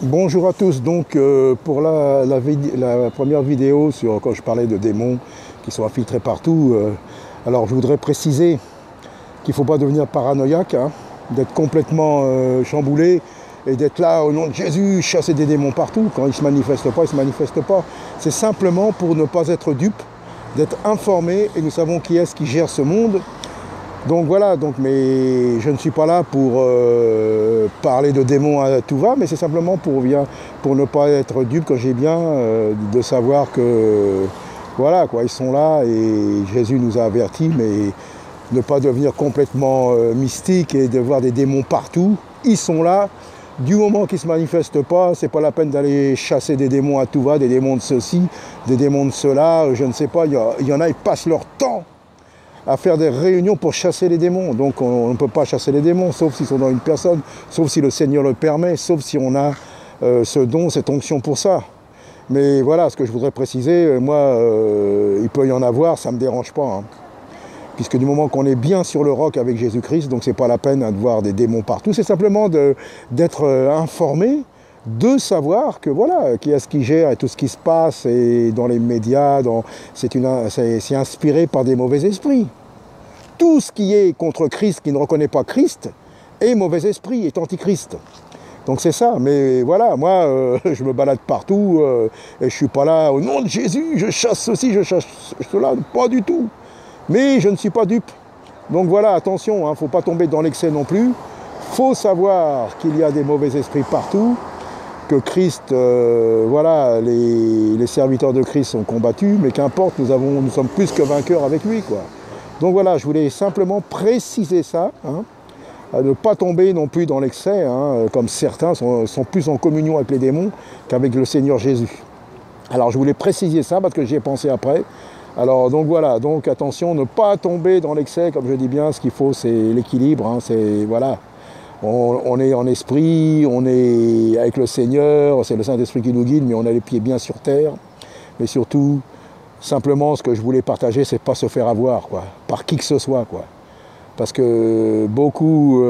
Bonjour à tous, donc pour la première vidéo sur quand je parlais de démons qui sont infiltrés partout, alors je voudrais préciser qu'il ne faut pas devenir paranoïaque, hein, d'être complètement chamboulé et d'être là au nom de Jésus, chasser des démons partout. Quand ils ne se manifestent pas, ils ne se manifestent pas. C'est simplement pour ne pas être dupe, d'être informé, et nous savons qui est-ce qui gère ce monde. Donc voilà, mais je ne suis pas là pour parler de démons à tout va, mais c'est simplement pour ne pas être dupe, quand j'ai bien de savoir que voilà quoi, ils sont là et Jésus nous a avertis, mais ne pas devenir complètement mystique et de voir des démons partout. Ils sont là. Du moment qu'ils ne se manifestent pas, c'est pas la peine d'aller chasser des démons à tout va, des démons de ceci, des démons de cela, je ne sais pas, il y en a, ils passent leur temps à faire des réunions pour chasser les démons. Donc on ne peut pas chasser les démons, sauf s'ils sont dans une personne, sauf si le Seigneur le permet, sauf si on a ce don, cette onction pour ça. Mais voilà, ce que je voudrais préciser, moi, il peut y en avoir, ça ne me dérange pas. Hein. Puisque du moment qu'on est bien sur le roc avec Jésus-Christ, donc c'est pas la peine de voir des démons partout, c'est simplement d'être informé, de savoir que voilà, qui est-ce qui gère et tout ce qui se passe et dans les médias, c'est inspiré par des mauvais esprits. Tout ce qui est contre Christ, qui ne reconnaît pas Christ, est mauvais esprit, est antichrist. Donc c'est ça, mais voilà, moi je me balade partout et je suis pas là au nom de Jésus, je chasse ceci, je chasse cela, pas du tout. Mais je ne suis pas dupe. Donc voilà, attention, hein, faut pas tomber dans l'excès non plus. Faut savoir qu'il y a des mauvais esprits partout, que Christ, voilà, les serviteurs de Christ sont combattus, mais qu'importe, nous sommes plus que vainqueurs avec lui, quoi. Donc voilà, je voulais simplement préciser ça, hein, à ne pas tomber non plus dans l'excès, hein, comme certains sont plus en communion avec les démons qu'avec le Seigneur Jésus. Alors je voulais préciser ça parce que j'y ai pensé après. Alors donc voilà, donc attention, ne pas tomber dans l'excès, comme je dis bien, ce qu'il faut c'est l'équilibre, hein, c'est voilà. On est en esprit, on est avec le Seigneur, c'est le Saint-Esprit qui nous guide, mais on a les pieds bien sur terre. Mais surtout, simplement, ce que je voulais partager, c'est pas se faire avoir, quoi, par qui que ce soit, quoi. Parce que beaucoup,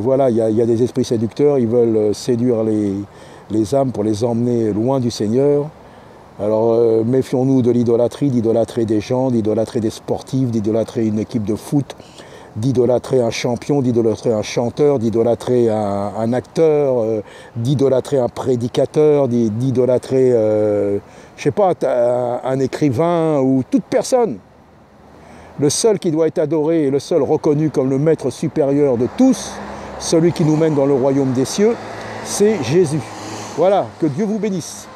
voilà, il y a des esprits séducteurs, ils veulent séduire les âmes pour les emmener loin du Seigneur. Alors méfions-nous de l'idolâtrie, d'idolâtrer des gens, d'idolâtrer des sportifs, d'idolâtrer une équipe de foot, d'idolâtrer un champion, d'idolâtrer un chanteur, d'idolâtrer un acteur, d'idolâtrer un prédicateur, d'idolâtrer, je sais pas, un écrivain ou toute personne. Le seul qui doit être adoré et le seul reconnu comme le maître supérieur de tous, celui qui nous mène dans le royaume des cieux, c'est Jésus. Voilà, que Dieu vous bénisse.